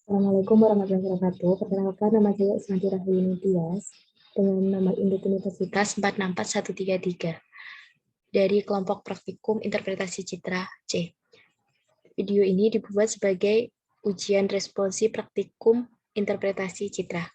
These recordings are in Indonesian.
Assalamualaikum warahmatullahi wabarakatuh. Perkenalkan, nama saya Isma Rahwini Tias dengan nomor induk Universitas 464133 dari kelompok praktikum interpretasi citra C. Video ini dibuat sebagai ujian responsi praktikum interpretasi citra.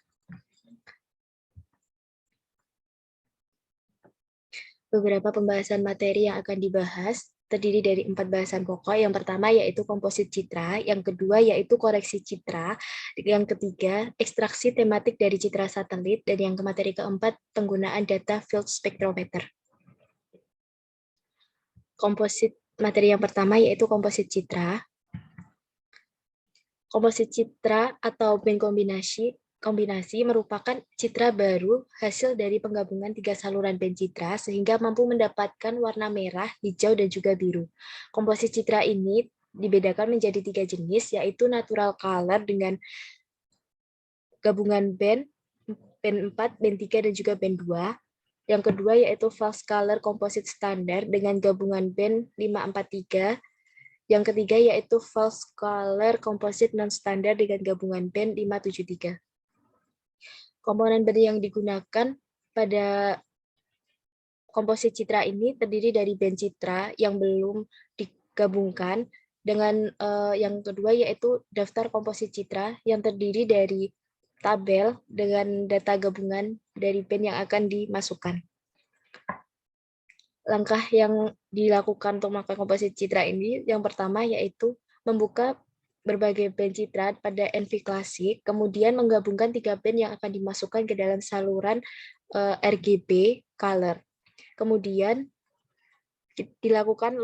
Beberapa pembahasan materi yang akan dibahas terdiri dari 4 bahasan pokok. Yang pertama yaitu komposit citra, yang kedua yaitu koreksi citra, yang ketiga ekstraksi tematik dari citra satelit, dan yang materi keempat penggunaan data field spectrometer. Komposit materi yang pertama yaitu komposit citra. Komposit citra atau band kombinasi merupakan citra baru hasil dari penggabungan 3 saluran band citra sehingga mampu mendapatkan warna merah, hijau, dan juga biru. Komposit citra ini dibedakan menjadi 3 jenis, yaitu natural color dengan gabungan band 4, band 3, dan juga band 2. Yang kedua yaitu false color composite standar dengan gabungan band 543. Yang ketiga yaitu false color composite non-standard dengan gabungan band 573. Komponen band yang digunakan pada komposit citra ini terdiri dari band citra yang belum digabungkan dengan yang kedua yaitu daftar komposit citra yang terdiri dari tabel dengan data gabungan dari band yang akan dimasukkan. Langkah yang dilakukan untuk melakukan komposit citra ini, yang pertama yaitu membuka berbagai band citra pada NV klasik, kemudian menggabungkan 3 band yang akan dimasukkan ke dalam saluran RGB color. Kemudian dilakukan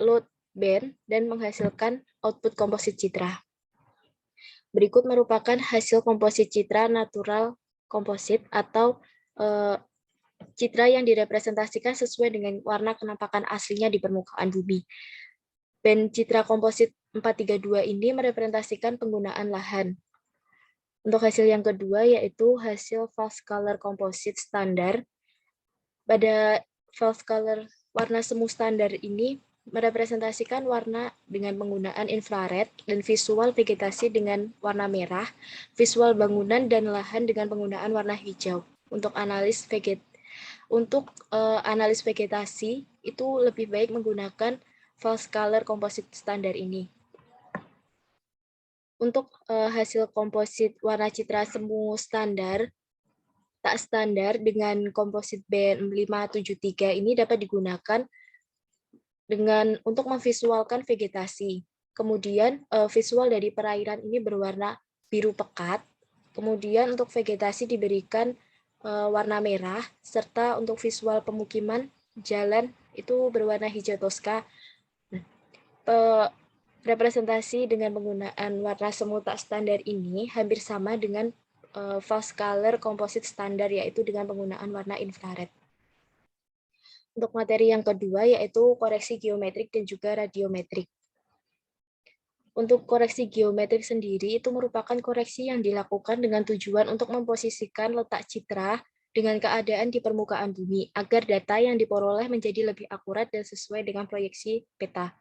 load band dan menghasilkan output komposit citra. Berikut merupakan hasil komposit citra natural komposit atau citra yang direpresentasikan sesuai dengan warna penampakan aslinya di permukaan bumi. Band citra komposit 432 ini merepresentasikan penggunaan lahan. Untuk hasil yang kedua yaitu hasil false color composite standar. Pada false color warna semu standar ini merepresentasikan warna dengan penggunaan infrared dan visual vegetasi dengan warna merah, visual bangunan dan lahan dengan penggunaan warna hijau. Untuk analis vegetasi itu lebih baik menggunakan false color composite standar ini. Untuk hasil komposit warna citra semu standar, tak standar dengan komposit band 573 ini dapat digunakan untuk memvisualkan vegetasi. Kemudian visual dari perairan ini berwarna biru pekat. Kemudian untuk vegetasi diberikan warna merah, serta untuk visual pemukiman jalan itu berwarna hijau toska. Representasi dengan penggunaan warna semu tak standar ini hampir sama dengan false color composite standar, yaitu dengan penggunaan warna infrared. Untuk materi yang kedua yaitu koreksi geometrik dan juga radiometrik. Untuk koreksi geometrik sendiri itu merupakan koreksi yang dilakukan dengan tujuan untuk memposisikan letak citra dengan keadaan di permukaan bumi agar data yang diperoleh menjadi lebih akurat dan sesuai dengan proyeksi peta.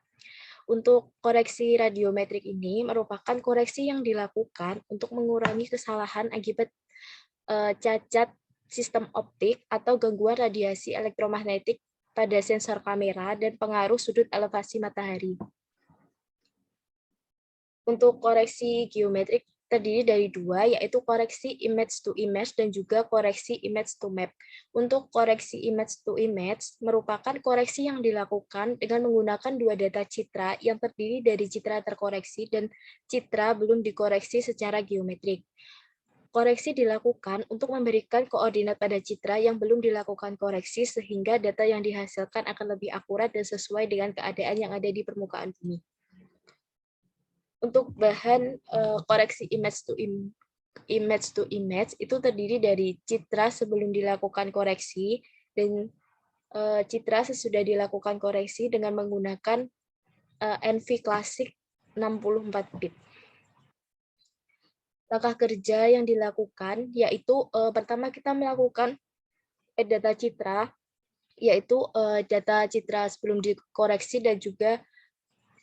Untuk koreksi radiometrik ini merupakan koreksi yang dilakukan untuk mengurangi kesalahan akibat cacat sistem optik atau gangguan radiasi elektromagnetik pada sensor kamera dan pengaruh sudut elevasi matahari. Untuk koreksi geometrik terdiri dari 2, yaitu koreksi image to image dan juga koreksi image to map. Untuk koreksi image to image merupakan koreksi yang dilakukan dengan menggunakan 2 data citra yang terdiri dari citra terkoreksi dan citra belum dikoreksi secara geometrik. Koreksi dilakukan untuk memberikan koordinat pada citra yang belum dilakukan koreksi sehingga data yang dihasilkan akan lebih akurat dan sesuai dengan keadaan yang ada di permukaan bumi. Untuk bahan koreksi image to image itu terdiri dari citra sebelum dilakukan koreksi dan citra sesudah dilakukan koreksi dengan menggunakan NV klasik 64 bit. Langkah kerja yang dilakukan yaitu pertama kita melakukan data citra, yaitu data citra sebelum dikoreksi dan juga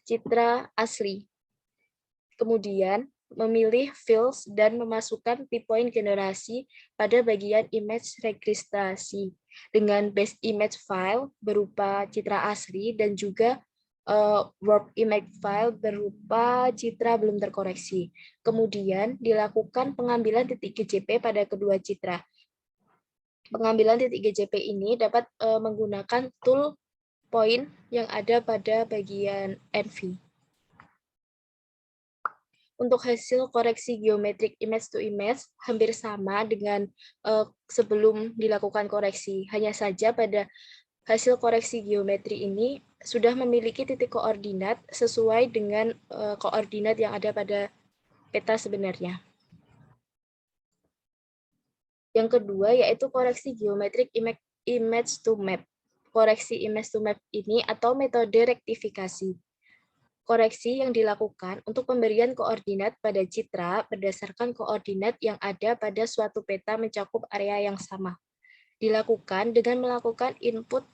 citra asli. Kemudian memilih fields dan memasukkan p-point generasi pada bagian image registrasi dengan base image file berupa citra asli dan juga warp image file berupa citra belum terkoreksi. Kemudian dilakukan pengambilan titik GJP pada kedua citra. Pengambilan titik GJP ini dapat menggunakan tool point yang ada pada bagian NV. Untuk hasil koreksi geometrik image to image hampir sama dengan sebelum dilakukan koreksi. Hanya saja pada hasil koreksi geometri ini sudah memiliki titik koordinat sesuai dengan koordinat yang ada pada peta sebenarnya. Yang kedua yaitu koreksi geometrik image to map. Koreksi image to map ini atau metode rektifikasi. Koreksi yang dilakukan untuk pemberian koordinat pada citra berdasarkan koordinat yang ada pada suatu peta mencakup area yang sama. Dilakukan dengan melakukan input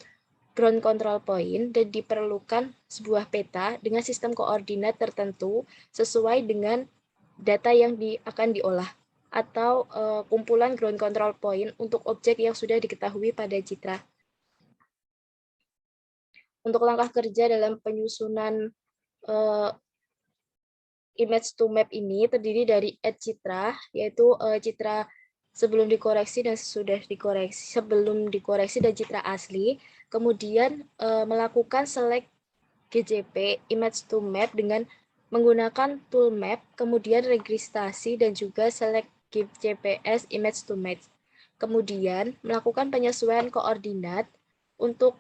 ground control point dan diperlukan sebuah peta dengan sistem koordinat tertentu sesuai dengan data yang akan diolah atau kumpulan ground control point untuk objek yang sudah diketahui pada citra. Untuk langkah kerja dalam penyusunan image to map ini terdiri dari add citra, yaitu citra sebelum dikoreksi dan sesudah dikoreksi, sebelum dikoreksi dan citra asli, kemudian melakukan select GJP image to map dengan menggunakan tool map, kemudian registrasi dan juga select GPS image to map. Kemudian melakukan penyesuaian koordinat. Untuk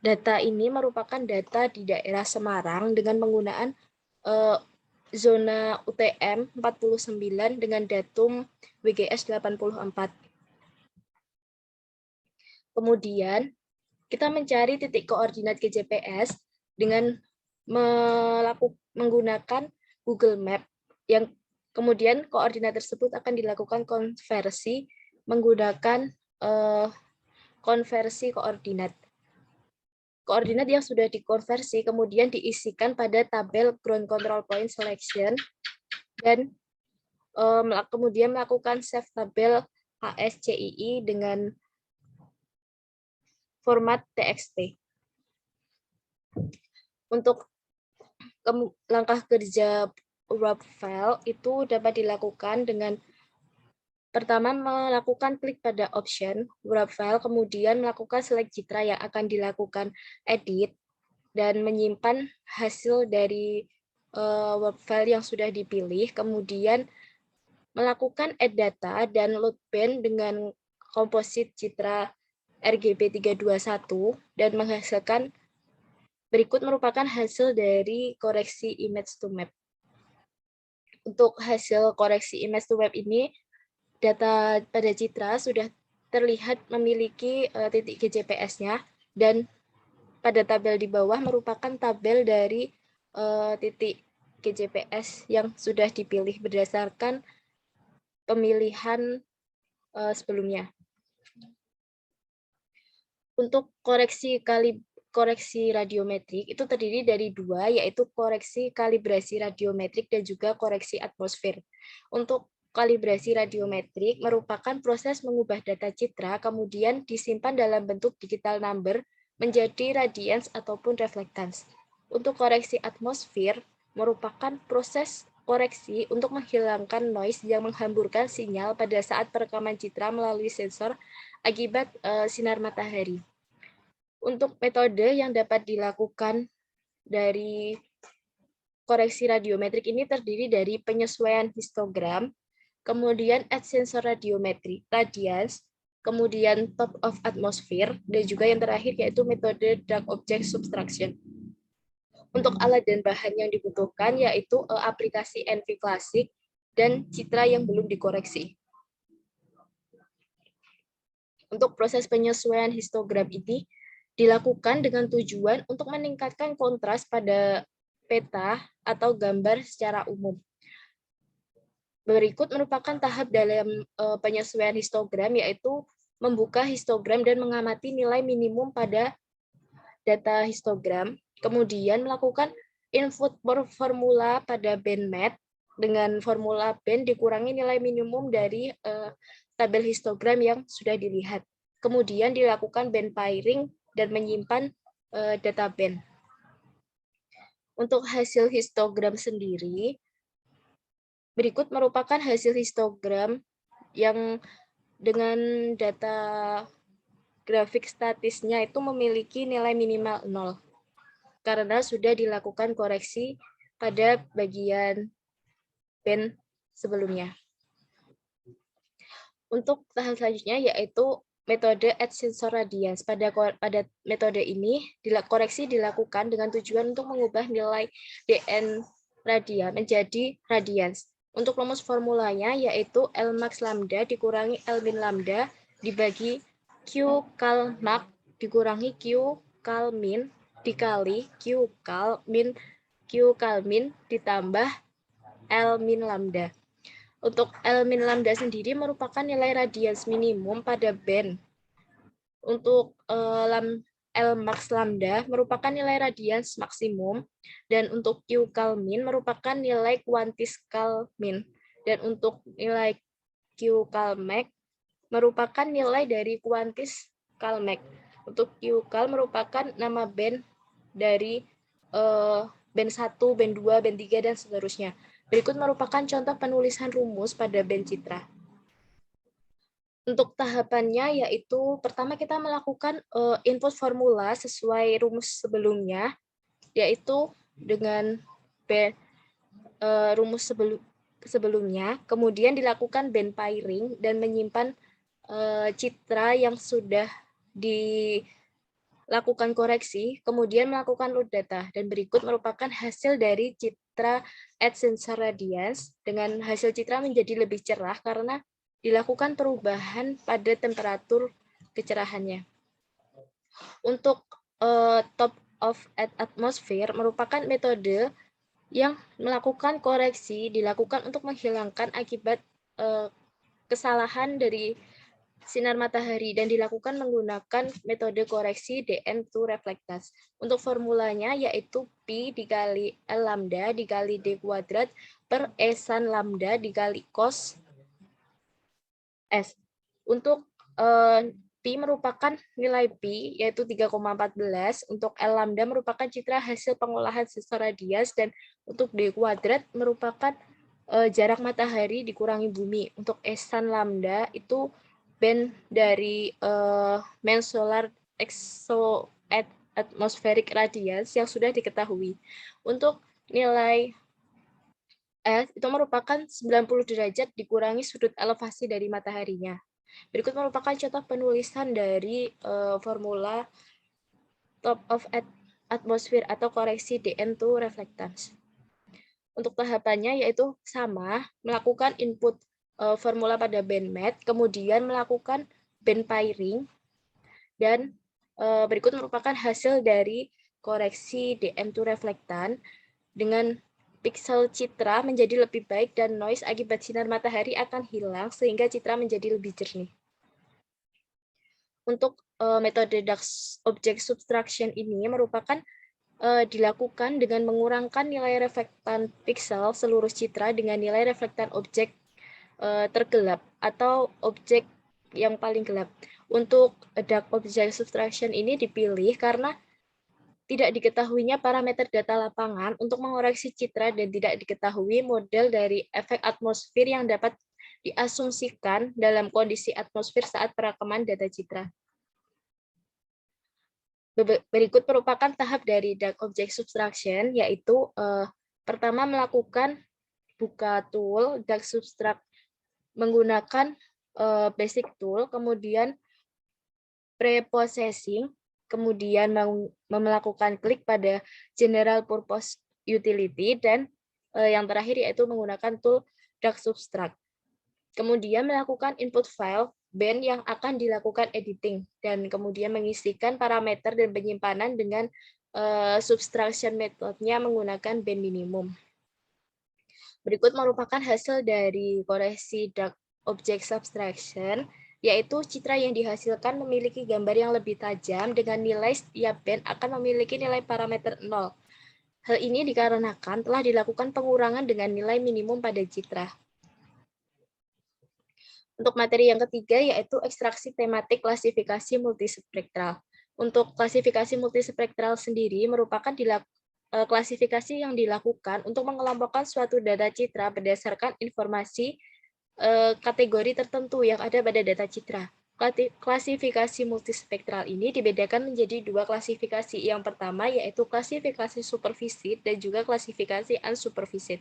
data ini merupakan data di daerah Semarang dengan penggunaan zona UTM 49 dengan datum WGS 84. Kemudian kita mencari titik koordinat GJPS dengan menggunakan Google Map yang kemudian koordinat tersebut akan dilakukan konversi menggunakan konversi koordinat. Koordinat yang sudah dikonversi kemudian diisikan pada tabel ground control point selection dan kemudian melakukan save tabel HSCII dengan format TXT. Untuk langkah kerja warp file itu dapat dilakukan dengan pertama melakukan klik pada option warp file, kemudian melakukan select citra yang akan dilakukan edit dan menyimpan hasil dari warp file yang sudah dipilih, kemudian melakukan add data dan load band dengan komposit citra RGB 321 dan menghasilkan berikut merupakan hasil dari koreksi image to map. Untuk hasil koreksi image to map ini, data pada citra sudah terlihat memiliki titik GJPS-nya dan pada tabel di bawah merupakan tabel dari titik GJPS yang sudah dipilih berdasarkan pemilihan sebelumnya. Untuk koreksi radiometrik itu terdiri dari dua, yaitu koreksi kalibrasi radiometrik dan juga koreksi atmosfer. Untuk kalibrasi radiometrik merupakan proses mengubah data citra kemudian disimpan dalam bentuk digital number menjadi radians ataupun reflectance. Untuk koreksi atmosfer merupakan proses koreksi untuk menghilangkan noise yang menghamburkan sinyal pada saat perekaman citra melalui sensor akibat sinar matahari. Untuk metode yang dapat dilakukan dari koreksi radiometrik ini terdiri dari penyesuaian histogram, kemudian add sensor radiometri, radians, kemudian top of atmosphere, dan juga yang terakhir yaitu metode dark object subtraction. Untuk alat dan bahan yang dibutuhkan yaitu aplikasi NV Classic dan citra yang belum dikoreksi. Untuk proses penyesuaian histogram ini dilakukan dengan tujuan untuk meningkatkan kontras pada peta atau gambar secara umum. Berikut merupakan tahap dalam penyesuaian histogram, yaitu membuka histogram dan mengamati nilai minimum pada data histogram, kemudian melakukan input formula pada bandmat, dengan formula band dikurangi nilai minimum dari tabel histogram yang sudah dilihat. Kemudian dilakukan band pairing dan menyimpan data band. Untuk hasil histogram sendiri, berikut merupakan hasil histogram yang dengan data grafik statisnya itu memiliki nilai minimal 0 karena sudah dilakukan koreksi pada bagian band sebelumnya. Untuk tahap selanjutnya yaitu metode add sensor radians. Pada metode ini koreksi dilakukan dengan tujuan untuk mengubah nilai dn radian menjadi radians. Untuk rumus formulanya yaitu L max lambda dikurangi L min lambda dibagi Q cal max dikurangi Q cal min dikali Q cal min ditambah L min lambda. Untuk L min lambda sendiri merupakan nilai radians minimum pada band. Untuk L max lambda merupakan nilai radians maksimum, dan untuk Q cal min merupakan nilai kuantis cal min, dan untuk nilai Q cal max merupakan nilai dari kuantis cal max. Untuk Q cal merupakan nama band dari band 1, band 2, band 3, dan seterusnya. Berikut merupakan contoh penulisan rumus pada band citra. Untuk tahapannya yaitu pertama kita melakukan input formula sesuai rumus sebelumnya, yaitu dengan rumus sebelumnya, kemudian dilakukan band pairing dan menyimpan citra yang sudah dilakukan koreksi, kemudian melakukan load data, dan berikut merupakan hasil dari citra add sensor radians. Dengan hasil citra menjadi lebih cerah karena dilakukan perubahan pada temperatur kecerahannya. Untuk top of atmosphere merupakan metode yang melakukan koreksi dilakukan untuk menghilangkan akibat kesalahan dari sinar matahari dan dilakukan menggunakan metode koreksi DN2 reflektance. Untuk formulanya yaitu Pi dikali L lambda dikali D kuadrat per E sin lambda dikali cos S. Untuk Pi merupakan nilai Pi yaitu 3,14, untuk L lambda merupakan citra hasil pengolahan sensor radians, dan untuk D kuadrat merupakan jarak matahari dikurangi bumi. Untuk E sin lambda itu band dari main solar atmospheric radiance yang sudah diketahui. Untuk nilai S itu merupakan 90 derajat dikurangi sudut elevasi dari mataharinya. Berikut merupakan contoh penulisan dari formula top of atmosphere atau koreksi DN2 reflectance. Untuk tahapannya yaitu sama, melakukan input formula pada bandmat, kemudian melakukan band pairing, dan berikut merupakan hasil dari koreksi DM2 reflektan dengan piksel citra menjadi lebih baik dan noise akibat sinar matahari akan hilang sehingga citra menjadi lebih jernih. Untuk metode Dax object subtraction ini merupakan dilakukan dengan mengurangkan nilai reflektan piksel seluruh citra dengan nilai reflektan objek tergelap atau objek yang paling gelap. Untuk dark object subtraction ini dipilih karena tidak diketahuinya parameter data lapangan untuk mengoreksi citra dan tidak diketahui model dari efek atmosfer yang dapat diasumsikan dalam kondisi atmosfer saat perekaman data citra. Berikut merupakan tahap dari dark object subtraction, yaitu pertama melakukan buka tool dark subtract menggunakan basic tool, kemudian preprocessing, kemudian melakukan klik pada general purpose utility, dan yang terakhir yaitu menggunakan tool dark subtract. Kemudian melakukan input file band yang akan dilakukan editing, dan kemudian mengisikan parameter dan penyimpanan dengan subtraction methodnya menggunakan band minimum. Berikut merupakan hasil dari koreksi dark object subtraction, yaitu citra yang dihasilkan memiliki gambar yang lebih tajam dengan nilai setiap band akan memiliki nilai parameter 0. Hal ini dikarenakan telah dilakukan pengurangan dengan nilai minimum pada citra. Untuk materi yang ketiga yaitu ekstraksi tematik klasifikasi multispektral. Untuk klasifikasi multispektral sendiri merupakan klasifikasi yang dilakukan untuk mengelompokkan suatu data citra berdasarkan informasi kategori tertentu yang ada pada data citra. Klasifikasi multispektral ini dibedakan menjadi dua klasifikasi. Yang pertama yaitu klasifikasi supervisit dan juga klasifikasi unsupervised.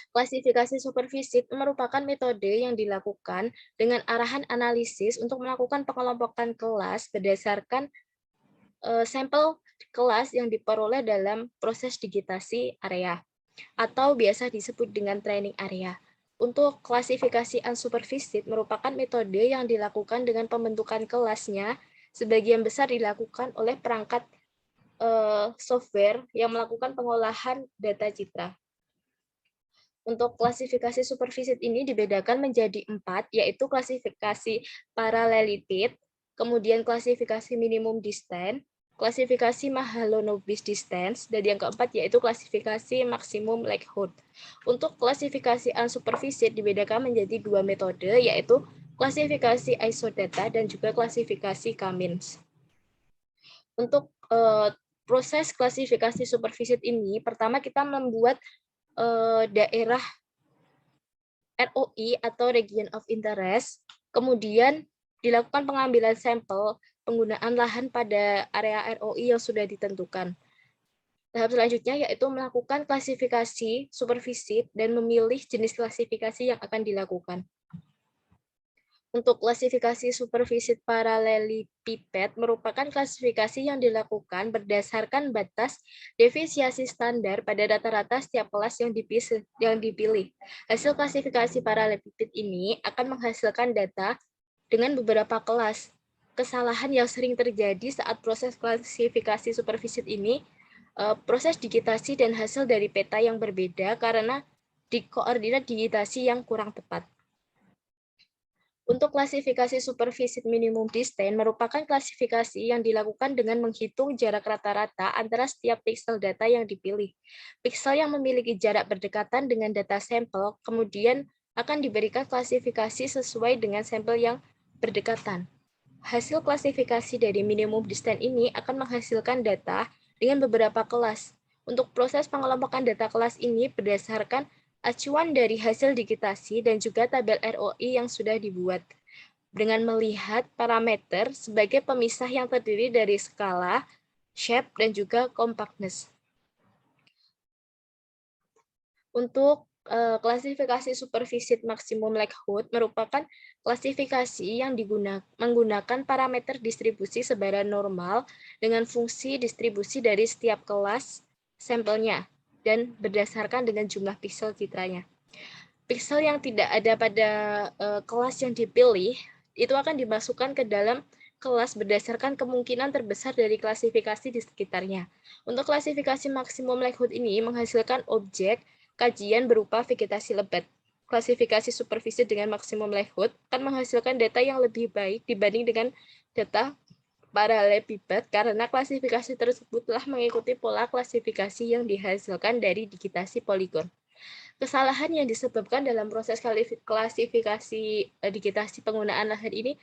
Klasifikasi supervisit merupakan metode yang dilakukan dengan arahan analisis untuk melakukan pengelompokan kelas berdasarkan sampel kelas yang diperoleh dalam proses digitasi area, atau biasa disebut dengan training area. Untuk klasifikasi unsupervised merupakan metode yang dilakukan dengan pembentukan kelasnya, sebagian besar dilakukan oleh perangkat software yang melakukan pengolahan data citra. Untuk klasifikasi supervisit ini dibedakan menjadi 4, yaitu klasifikasi parallelism, kemudian klasifikasi minimum distance, klasifikasi Mahalanobis distance, dan yang keempat yaitu klasifikasi maksimum likelihood. Untuk klasifikasi unsupervised dibedakan menjadi dua metode, yaitu klasifikasi isodata dan juga klasifikasi Cummins. Untuk proses klasifikasi supervisit ini, pertama kita membuat daerah ROI atau Region of Interest, kemudian dilakukan pengambilan sampel penggunaan lahan pada area ROI yang sudah ditentukan. Tahap selanjutnya yaitu melakukan klasifikasi supervisit dan memilih jenis klasifikasi yang akan dilakukan. Untuk klasifikasi supervisit parallelepiped merupakan klasifikasi yang dilakukan berdasarkan batas defisiasi standar pada rata-rata setiap kelas yang dipilih. Hasil klasifikasi parallelepiped ini akan menghasilkan data dengan beberapa kelas. Kesalahan yang sering terjadi saat proses klasifikasi supervisit ini, proses digitasi dan hasil dari peta yang berbeda karena di koordinat digitasi yang kurang tepat. Untuk klasifikasi supervisit minimum distance merupakan klasifikasi yang dilakukan dengan menghitung jarak rata-rata antara setiap pixel data yang dipilih. Pixel yang memiliki jarak berdekatan dengan data sampel kemudian akan diberikan klasifikasi sesuai dengan sampel yang berdekatan. Hasil klasifikasi dari minimum distance ini akan menghasilkan data dengan beberapa kelas. Untuk proses pengelompokan data kelas ini berdasarkan acuan dari hasil digitasi dan juga tabel ROI yang sudah dibuat dengan melihat parameter sebagai pemisah yang terdiri dari skala, shape, dan juga compactness. Untuk klasifikasi supervisit maksimum likelihood merupakan klasifikasi yang menggunakan parameter distribusi sebaran normal dengan fungsi distribusi dari setiap kelas sampelnya dan berdasarkan dengan jumlah pixel citranya. Pixel yang tidak ada pada kelas yang dipilih itu akan dimasukkan ke dalam kelas berdasarkan kemungkinan terbesar dari klasifikasi di sekitarnya. Untuk klasifikasi maksimum likelihood ini menghasilkan objek kajian berupa vegetasi lebat. Klasifikasi supervisi dengan maksimum likelihood akan menghasilkan data yang lebih baik dibanding dengan data parallelepiped karena klasifikasi tersebut telah mengikuti pola klasifikasi yang dihasilkan dari digitasi poligon. Kesalahan yang disebabkan dalam proses klasifikasi digitasi penggunaan lahan ini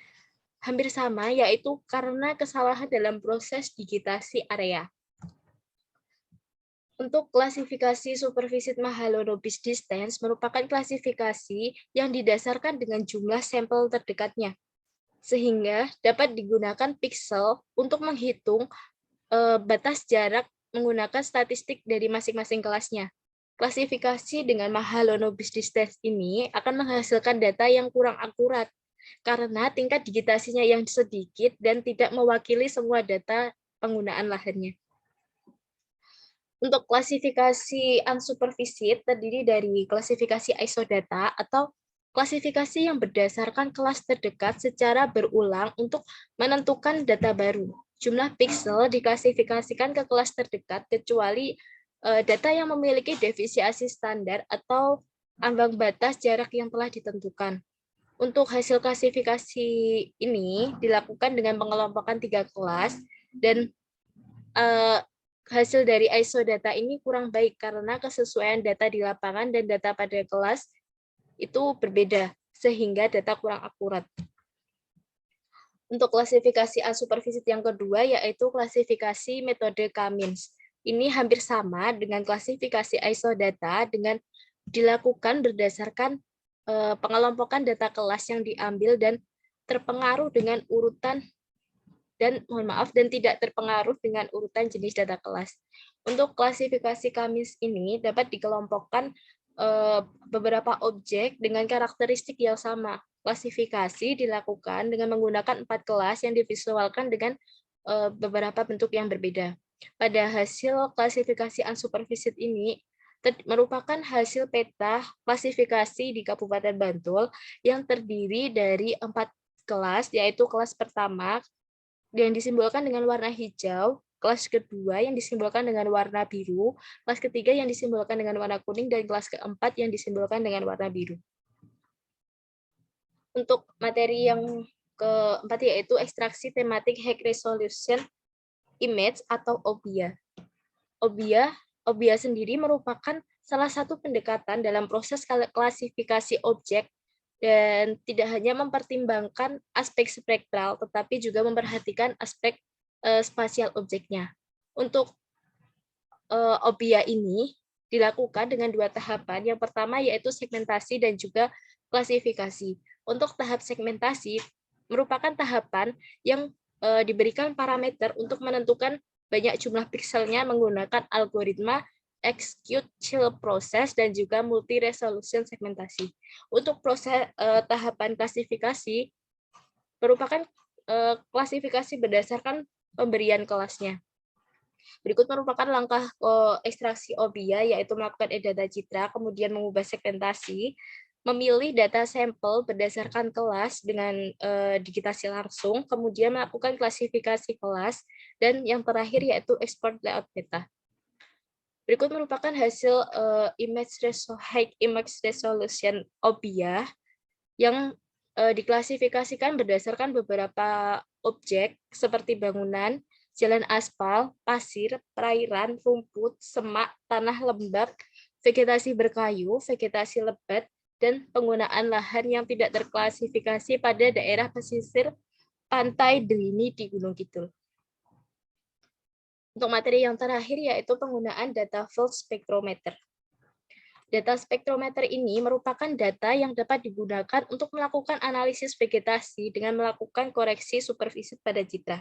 hampir sama, yaitu karena kesalahan dalam proses digitasi area. Untuk klasifikasi supervisit Mahalanobis distance merupakan klasifikasi yang didasarkan dengan jumlah sampel terdekatnya, sehingga dapat digunakan pixel untuk menghitung batas jarak menggunakan statistik dari masing-masing kelasnya. Klasifikasi dengan Mahalanobis distance ini akan menghasilkan data yang kurang akurat karena tingkat digitasinya yang sedikit dan tidak mewakili semua data penggunaan lahannya. Untuk klasifikasi unsupervised terdiri dari klasifikasi isodata atau klasifikasi yang berdasarkan kelas terdekat secara berulang untuk menentukan data baru. Jumlah pixel diklasifikasikan ke kelas terdekat kecuali data yang memiliki defisiasi standar atau ambang batas jarak yang telah ditentukan. Untuk hasil klasifikasi ini dilakukan dengan pengelompokan 3 kelas dan hasil dari ISO data ini kurang baik karena kesesuaian data di lapangan dan data pada kelas itu berbeda, sehingga data kurang akurat. Untuk klasifikasi unsupervised yang kedua, yaitu klasifikasi metode Cummins. Ini hampir sama dengan klasifikasi ISO data dengan dilakukan berdasarkan pengelompokan data kelas yang diambil dan terpengaruh dengan urutan dan tidak terpengaruh dengan urutan jenis data kelas. Untuk klasifikasi Cummins ini dapat dikelompokkan beberapa objek dengan karakteristik yang sama. Klasifikasi dilakukan dengan menggunakan 4 kelas yang divisualkan dengan beberapa bentuk yang berbeda. Pada hasil klasifikasi unsupervised ini merupakan hasil peta klasifikasi di Kabupaten Bantul yang terdiri dari 4 kelas, yaitu kelas pertama yang disimbolkan dengan warna hijau, kelas kedua yang disimbolkan dengan warna biru, kelas ketiga yang disimbolkan dengan warna kuning, dan kelas keempat yang disimbolkan dengan warna biru. Untuk materi yang keempat yaitu ekstraksi tematik high resolution image atau OBIA. OBIA sendiri merupakan salah satu pendekatan dalam proses klasifikasi objek dan tidak hanya mempertimbangkan aspek spektral, tetapi juga memperhatikan aspek spasial objeknya. Untuk OBIA ini dilakukan dengan 2 tahapan. Yang pertama yaitu segmentasi dan juga klasifikasi. Untuk tahap segmentasi merupakan tahapan yang diberikan parameter untuk menentukan banyak jumlah pikselnya menggunakan algoritma execute chill process dan juga multi resolution segmentasi. Untuk proses tahapan klasifikasi merupakan klasifikasi berdasarkan pemberian kelasnya. Berikut merupakan langkah ekstraksi OBIA, yaitu melakukan e-data citra, kemudian mengubah segmentasi, memilih data sampel berdasarkan kelas dengan digitasi langsung, kemudian melakukan klasifikasi kelas, dan yang terakhir yaitu export layout data. Berikut merupakan hasil high image resolution OBIA yang diklasifikasikan berdasarkan beberapa objek seperti bangunan, jalan aspal, pasir, perairan, rumput, semak, tanah lembab, vegetasi berkayu, vegetasi lebat, dan penggunaan lahan yang tidak terklasifikasi pada daerah pesisir pantai Drini di Gunung Kidul. Untuk materi yang terakhir yaitu penggunaan data field spectrometer. Data spektrometer ini merupakan data yang dapat digunakan untuk melakukan analisis vegetasi dengan melakukan koreksi supervisi pada citra.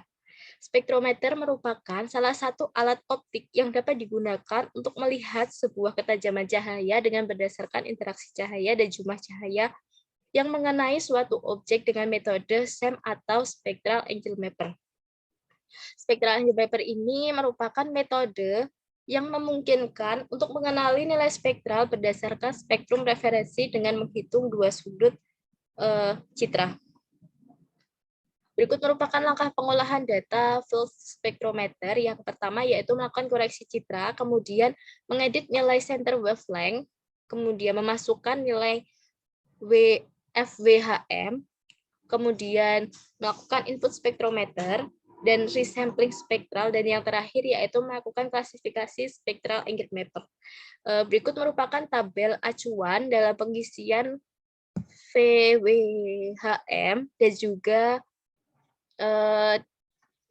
Spektrometer merupakan salah satu alat optik yang dapat digunakan untuk melihat sebuah ketajaman cahaya dengan berdasarkan interaksi cahaya dan jumlah cahaya yang mengenai suatu objek dengan metode SEM atau Spectral Angle Mapper. Spectral Angle Mapper ini merupakan metode yang memungkinkan untuk mengenali nilai spektral berdasarkan spektrum referensi dengan menghitung 2 sudut citra. Berikut merupakan langkah pengolahan data field spectrometer. Yang pertama yaitu melakukan koreksi citra, kemudian mengedit nilai center wavelength, kemudian memasukkan nilai FWHM, kemudian melakukan input spektrometer, dan resampling spektral, dan yang terakhir yaitu melakukan klasifikasi spectral angle mapper. Berikut merupakan tabel acuan dalam pengisian VWHM dan juga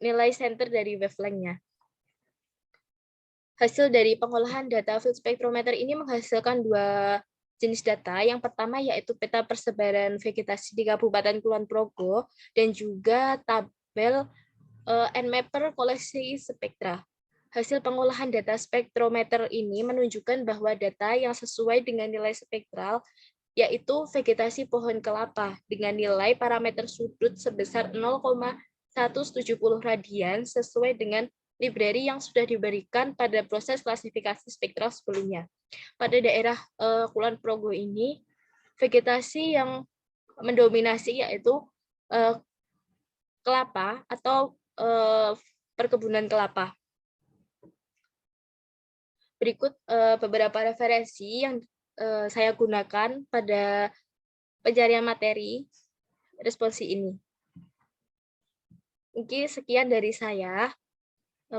nilai center dari wavelength-nya. Hasil dari pengolahan data field spectrometer ini menghasilkan 2 jenis data. Yang pertama yaitu peta persebaran vegetasi di Kabupaten Kulon Progo dan juga tabel Nmapper koleksi spektra. Hasil pengolahan data spektrometer ini menunjukkan bahwa data yang sesuai dengan nilai spektral yaitu vegetasi pohon kelapa dengan nilai parameter sudut sebesar 0,170 radian sesuai dengan library yang sudah diberikan pada proses klasifikasi spektral sebelumnya. Pada daerah Kulon Progo ini, vegetasi yang mendominasi yaitu kelapa atau perkebunan kelapa. Berikut beberapa referensi yang saya gunakan pada pencarian materi responsi ini. Mungkin sekian dari saya.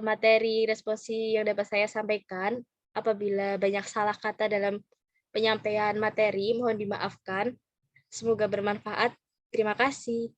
materi responsi yang dapat saya sampaikan. Apabila banyak salah kata dalam penyampaian materi, mohon dimaafkan. Semoga bermanfaat. Terima kasih.